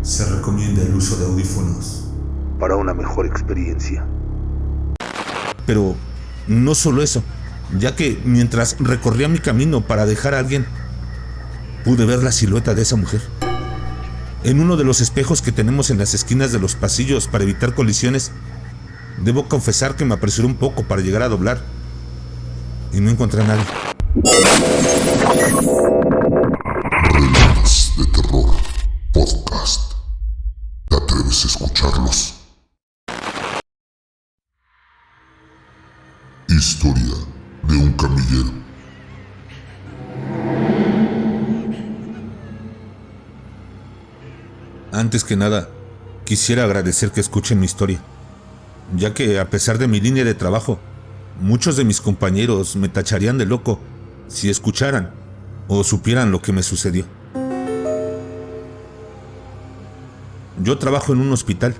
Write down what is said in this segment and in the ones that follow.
Se recomienda el uso de audífonos para una mejor experiencia. Pero no solo eso, ya que mientras recorría mi camino para dejar a alguien, pude ver la silueta de esa mujer. En uno de los espejos que tenemos en las esquinas de los pasillos para evitar colisiones, debo confesar que me apresuré un poco para llegar a doblar y no encontré a nadie. Relatos de Terror Podcast. ¿Te atreves a escucharlos? Historia de un camillero. Antes que nada, quisiera agradecer que escuchen mi historia, ya que a pesar de mi línea de trabajo, muchos de mis compañeros me tacharían de loco si escucharan o supieran lo que me sucedió. Yo trabajo en un hospital.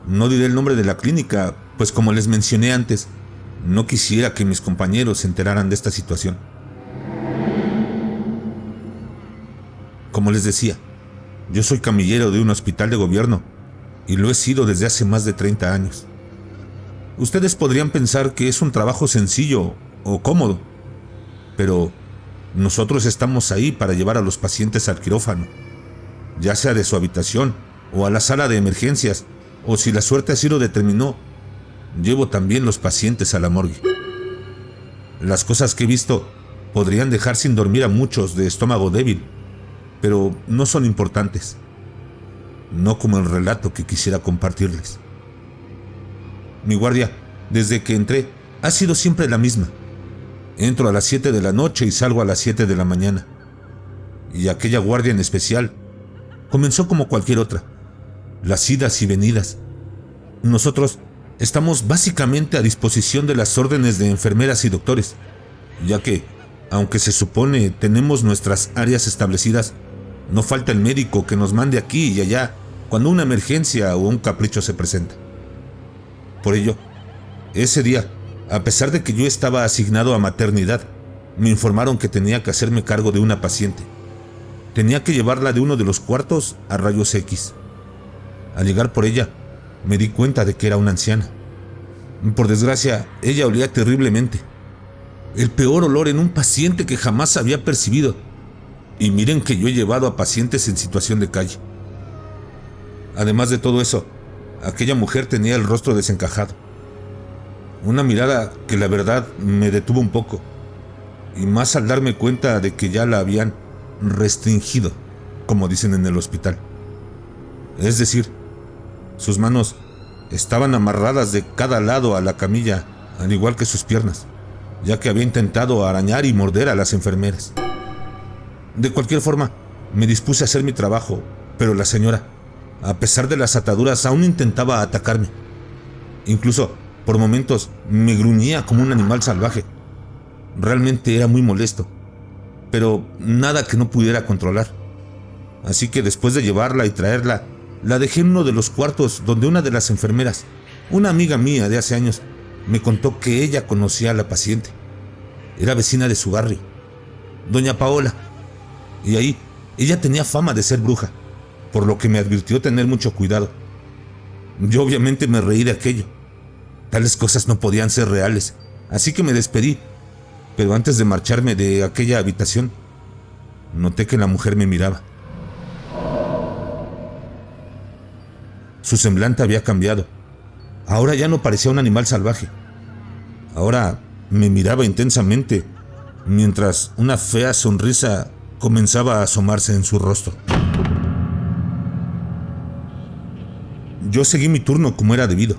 No diré el nombre de la clínica, pues como les mencioné antes, no quisiera que mis compañeros se enteraran de esta situación. Como les decía, yo soy camillero de un hospital de gobierno y lo he sido desde hace más de 30 años. Ustedes podrían pensar que es un trabajo sencillo o cómodo, pero nosotros estamos ahí para llevar a los pacientes al quirófano, ya sea de su habitación o a la sala de emergencias, o si la suerte así lo determinó, llevo también los pacientes a la morgue. Las cosas que he visto podrían dejar sin dormir a muchos de estómago débil, pero no son importantes, no como el relato que quisiera compartirles. Mi guardia, desde que entré, ha sido siempre la misma. Entro a las 7 de la noche y salgo a las 7 de la mañana. Y aquella guardia en especial comenzó como cualquier otra, las idas y venidas. Nosotros estamos básicamente a disposición de las órdenes de enfermeras y doctores, ya que, aunque se supone tenemos nuestras áreas establecidas, no falta el médico que nos mande aquí y allá cuando una emergencia o un capricho se presenta. Por ello, ese día, a pesar de que yo estaba asignado a maternidad, me informaron que tenía que hacerme cargo de una paciente. Tenía que llevarla de uno de los cuartos a rayos X. Al llegar por ella, me di cuenta de que era una anciana. Por desgracia, ella olía terriblemente. El peor olor en un paciente que jamás había percibido. Y miren que yo he llevado a pacientes en situación de calle. Además de todo eso, aquella mujer tenía el rostro desencajado. Una mirada que la verdad me detuvo un poco. Y más al darme cuenta de que ya la habían restringido, como dicen en el hospital. Es decir, sus manos estaban amarradas de cada lado a la camilla, al igual que sus piernas, ya que había intentado arañar y morder a las enfermeras. De cualquier forma, me dispuse a hacer mi trabajo, pero la señora, a pesar de las ataduras, aún intentaba atacarme. Incluso, por momentos, me gruñía como un animal salvaje. Realmente era muy molesto, pero nada que no pudiera controlar. Así que después de llevarla y traerla, la dejé en uno de los cuartos donde una de las enfermeras, una amiga mía de hace años, me contó que ella conocía a la paciente. Era vecina de su barrio, doña Paola, y ahí ella tenía fama de ser bruja, por lo que me advirtió tener mucho cuidado. Yo obviamente me reí de aquello. Tales cosas no podían ser reales, así que me despedí, pero antes de marcharme de aquella habitación, noté que la mujer me miraba. Su semblante había cambiado. Ahora ya no parecía un animal salvaje. Ahora me miraba intensamente, mientras una fea sonrisa comenzaba a asomarse en su rostro. Yo seguí mi turno como era debido,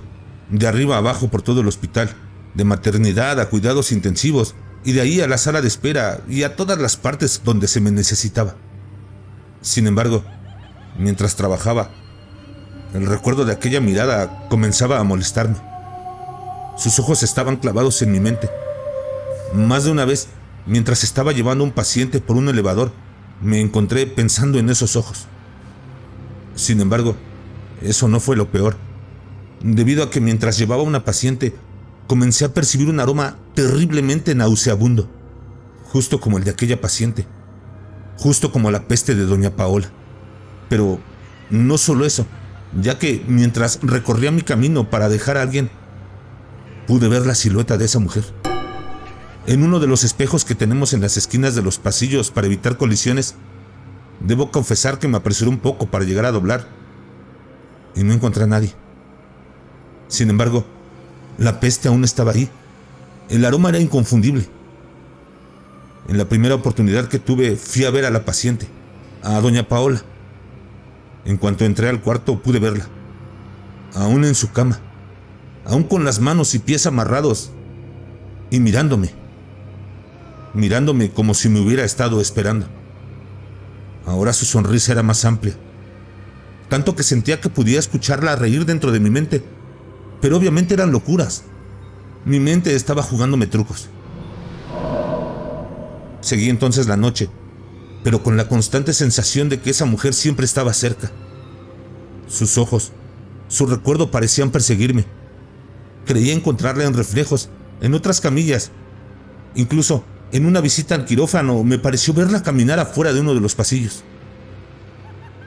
de arriba a abajo por todo el hospital, de maternidad a cuidados intensivos, y de ahí a la sala de espera y a todas las partes donde se me necesitaba. Sin embargo, mientras trabajaba, el recuerdo de aquella mirada comenzaba a molestarme. Sus ojos estaban clavados en mi mente. Más de una vez, mientras estaba llevando a un paciente por un elevador, me encontré pensando en esos ojos. Sin embargo, eso no fue lo peor, debido a que mientras llevaba a una paciente, comencé a percibir un aroma terriblemente nauseabundo, justo como el de aquella paciente, justo como la peste de doña Paola. Pero no solo eso, ya que mientras recorría mi camino para dejar a alguien, pude ver la silueta de esa mujer. En uno de los espejos que tenemos en las esquinas de los pasillos para evitar colisiones, debo confesar que me apresuré un poco para llegar a doblar y no encontré a nadie. Sin embargo, la peste aún estaba ahí. El aroma era inconfundible. En la primera oportunidad que tuve, fui a ver a la paciente, a doña Paola. En cuanto entré al cuarto, pude verla, aún en su cama, aún con las manos y pies amarrados, y mirándome como si me hubiera estado esperando. Ahora su sonrisa era más amplia, tanto que sentía que podía escucharla reír dentro de mi mente, pero obviamente eran locuras. Mi mente estaba jugándome trucos. Seguí entonces la noche, pero con la constante sensación de que esa mujer siempre estaba cerca. Sus ojos, su recuerdo parecían perseguirme. Creía encontrarla en reflejos, en otras camillas. Incluso en una visita al quirófano me pareció verla caminar afuera de uno de los pasillos.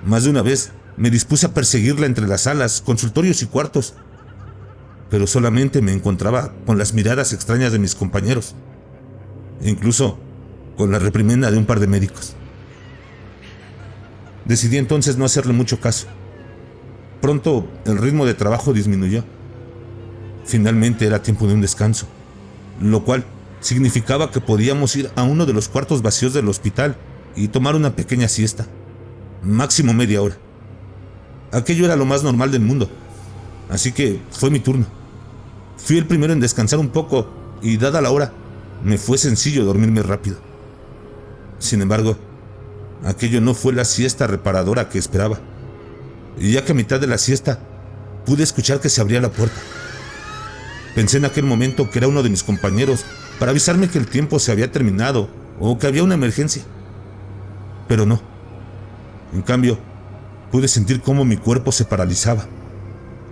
Más de una vez me dispuse a perseguirla entre las salas, consultorios y cuartos, pero solamente me encontraba con las miradas extrañas de mis compañeros, e incluso con la reprimenda de un par de médicos. Decidí entonces no hacerle mucho caso. Pronto el ritmo de trabajo disminuyó. Finalmente era tiempo de un descanso, lo cual significaba que podíamos ir a uno de los cuartos vacíos del hospital y tomar una pequeña siesta, máximo media hora. Aquello era lo más normal del mundo, así que fue mi turno. Fui el primero en descansar un poco y, dada la hora, me fue sencillo dormirme rápido. Sin embargo, aquello no fue la siesta reparadora que esperaba, y ya que a mitad de la siesta pude escuchar que se abría la puerta. Pensé en aquel momento que era uno de mis compañeros para avisarme que el tiempo se había terminado o que había una emergencia. Pero no. En cambio, pude sentir cómo mi cuerpo se paralizaba,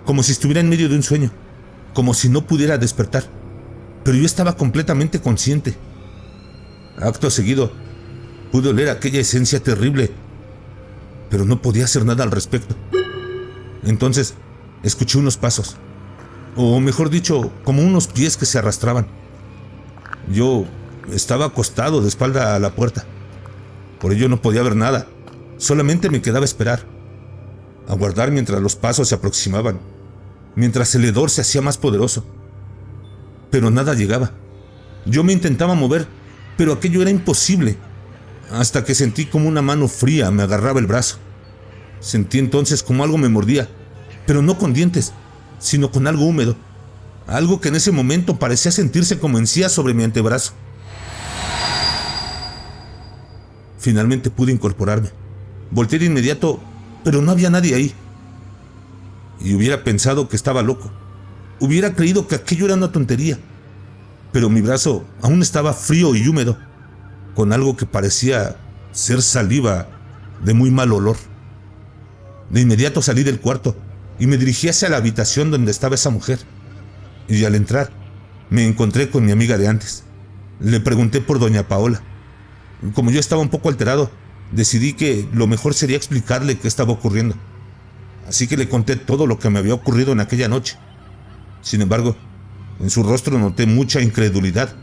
como si estuviera en medio de un sueño, como si no pudiera despertar, pero yo estaba completamente consciente. Acto seguido, pude oler aquella esencia terrible, pero no podía hacer nada al respecto. Entonces, escuché unos pasos, o mejor dicho, como unos pies que se arrastraban. Yo estaba acostado de espalda a la puerta, por ello no podía ver nada, solamente me quedaba a esperar, aguardar mientras los pasos se aproximaban, mientras el hedor se hacía más poderoso. Pero nada llegaba. Yo me intentaba mover, pero aquello era imposible, hasta que sentí como una mano fría me agarraba el brazo. Sentí entonces como algo me mordía, pero no con dientes, sino con algo húmedo, algo que en ese momento parecía sentirse como encía sobre mi antebrazo. Finalmente pude incorporarme. Volteé de inmediato, pero no había nadie ahí. Y hubiera pensado que estaba loco. Hubiera creído que aquello era una tontería. Pero mi brazo aún estaba frío y húmedo, con algo que parecía ser saliva de muy mal olor. De inmediato salí del cuarto y me dirigí hacia la habitación donde estaba esa mujer. Y al entrar, me encontré con mi amiga de antes. Le pregunté por doña Paola. Como yo estaba un poco alterado, decidí que lo mejor sería explicarle qué estaba ocurriendo. Así que le conté todo lo que me había ocurrido en aquella noche. Sin embargo, en su rostro noté mucha incredulidad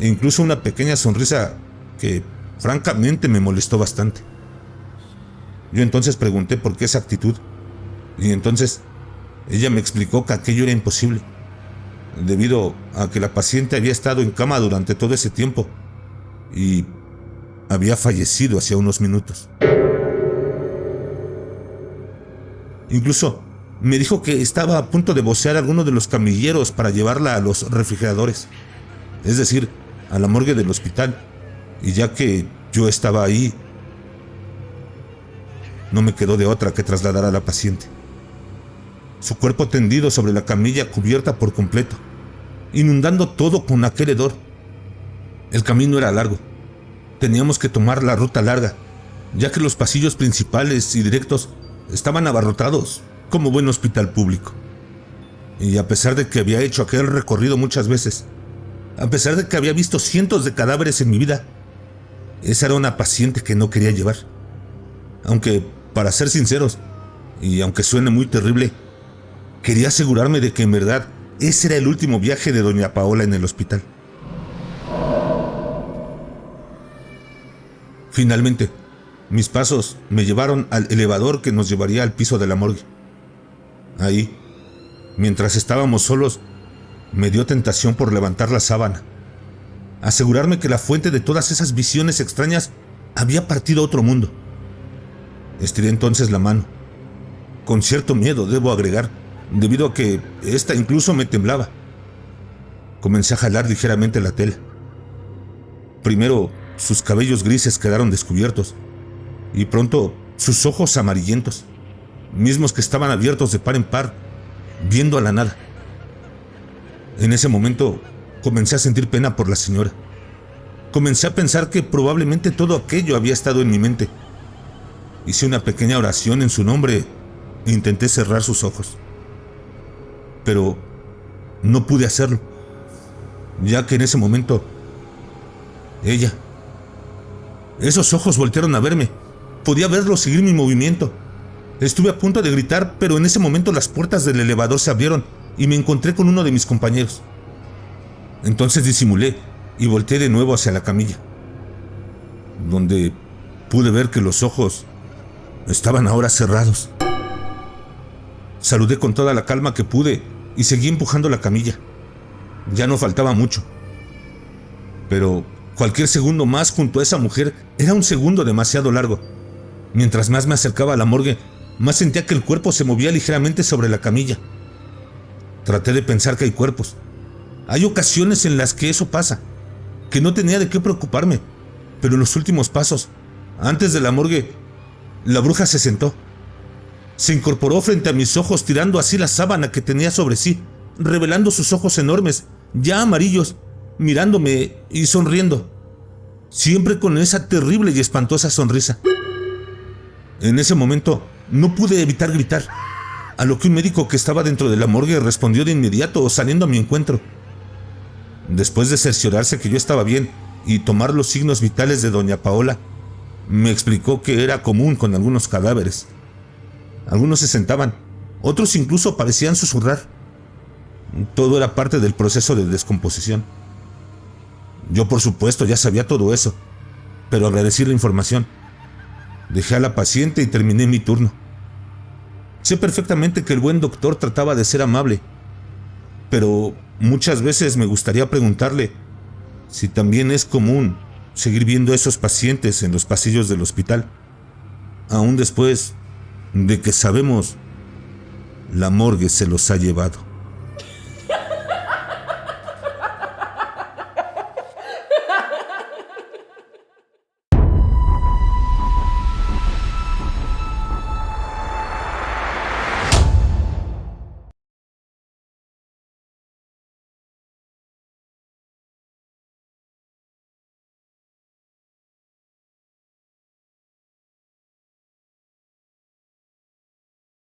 e incluso una pequeña sonrisa que, francamente, me molestó bastante. Yo entonces pregunté por qué esa actitud, y entonces ella me explicó que aquello era imposible, debido a que la paciente había estado en cama durante todo ese tiempo y había fallecido hacía unos minutos. Incluso me dijo que estaba a punto de vocear a alguno de los camilleros para llevarla a los refrigeradores, es decir, a la morgue del hospital, y ya que yo estaba ahí, no me quedó de otra que trasladar a la paciente. Su cuerpo tendido sobre la camilla cubierta por completo, inundando todo con aquel hedor. El camino era largo. Teníamos que tomar la ruta larga, ya que los pasillos principales y directos estaban abarrotados como buen hospital público. Y a pesar de que había hecho aquel recorrido muchas veces, a pesar de que había visto cientos de cadáveres en mi vida, esa era una paciente que no quería llevar. Aunque, para ser sinceros, Y aunque suene muy terrible, quería asegurarme de que en verdad ese era el último viaje de doña Paola en el hospital. Finalmente, mis pasos me llevaron al elevador que nos llevaría al piso de la morgue. Ahí, mientras estábamos solos, me dio tentación por levantar la sábana, asegurarme que la fuente de todas esas visiones extrañas había partido a otro mundo. Estiré entonces la mano, con cierto miedo, debo agregar, debido a que esta incluso me temblaba. Comencé a jalar ligeramente la tela. Primero, sus cabellos grises quedaron descubiertos, y pronto sus ojos amarillentos, mismos que estaban abiertos de par en par, viendo a la nada. En ese momento comencé a sentir pena por la señora. Comencé a pensar que probablemente todo aquello había estado en mi mente. Hice una pequeña oración en su nombre e intenté cerrar sus ojos. Pero no pude hacerlo, ya que en ese momento esos ojos voltearon a verme. Podía verlos seguir mi movimiento. Estuve a punto de gritar, pero en ese momento las puertas del elevador se abrieron y me encontré con uno de mis compañeros. Entonces disimulé y volteé de nuevo hacia la camilla, donde pude ver que los ojos estaban ahora cerrados. Saludé con toda la calma que pude y seguí empujando la camilla. Ya no faltaba mucho. Pero cualquier segundo más junto a esa mujer era un segundo demasiado largo. Mientras más me acercaba a la morgue, más sentía que el cuerpo se movía ligeramente sobre la camilla. Traté de pensar que hay cuerpos. Hay ocasiones en las que eso pasa, que no tenía de qué preocuparme, pero en los últimos pasos, antes de la morgue, la bruja se sentó. Se incorporó frente a mis ojos, tirando así la sábana que tenía sobre sí, revelando sus ojos enormes, ya amarillos, mirándome y sonriendo, siempre con esa terrible y espantosa sonrisa. En ese momento no pude evitar gritar, a lo que un médico que estaba dentro de la morgue respondió de inmediato, saliendo a mi encuentro. Después de cerciorarse que yo estaba bien y tomar los signos vitales de doña Paola, me explicó que era común con algunos cadáveres. Algunos se sentaban, otros incluso parecían susurrar. Todo era parte del proceso de descomposición. Yo, por supuesto, ya sabía todo eso, pero agradecí la información. Dejé a la paciente y terminé mi turno. Sé perfectamente que el buen doctor trataba de ser amable, pero muchas veces me gustaría preguntarle si también es común seguir viendo a esos pacientes en los pasillos del hospital, aún después de que sabemos la morgue se los ha llevado.